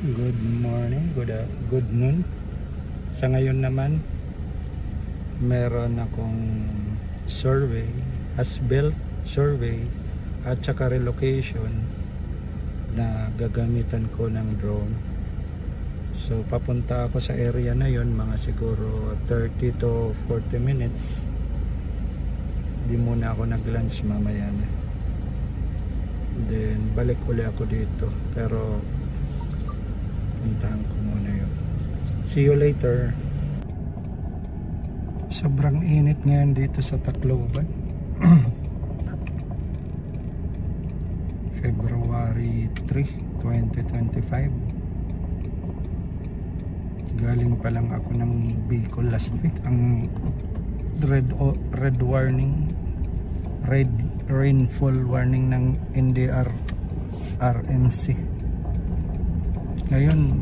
Good morning, good noon. Sa ngayon naman, meron akong survey, as-built survey at saka relocation na gagamitan ko ng drone. So papunta ako sa area na yon, mga siguro 30 to 40 minutes. Di muna ako nag-lunch, mamaya na. Then balik uli ako dito, pero puntahan ko muna yun. See you later. Sobrang init ngayon dito sa Tacloban. February 3, 2025. Galing pa lang ako ng Bicol last week. Ang red warning, red rainfall warning ng NDR RMC. Ngayon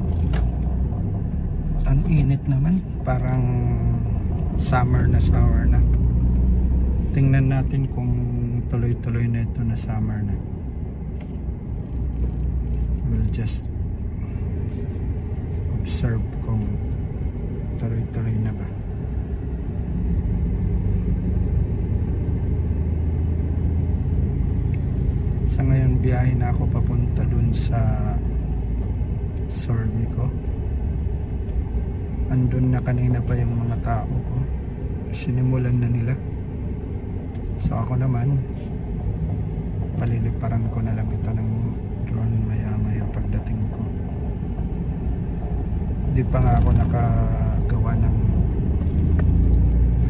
ang init naman, parang summer na. Tingnan natin kung tuloy-tuloy na ito na summer na. We'll just observe kung tuloy-tuloy na ba. Sa ngayon biyahe na ako papunta dun sa survey ko. Andun na kanina pa yung mga tao ko, sinimulan na nila. So ako naman, paliliparan ko na lang ito ng drone maya pagdating ko. Di pa nga ako nakagawa ng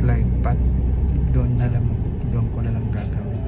flight path. Doon ko na lang gagawin.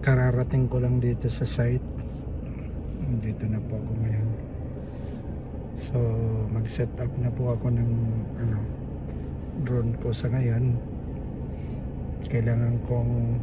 Kararating ko lang dito sa site. Dito na po ako ngayon. So mag-set up na po ako ng drone ko sa ngayon. Kailangan kong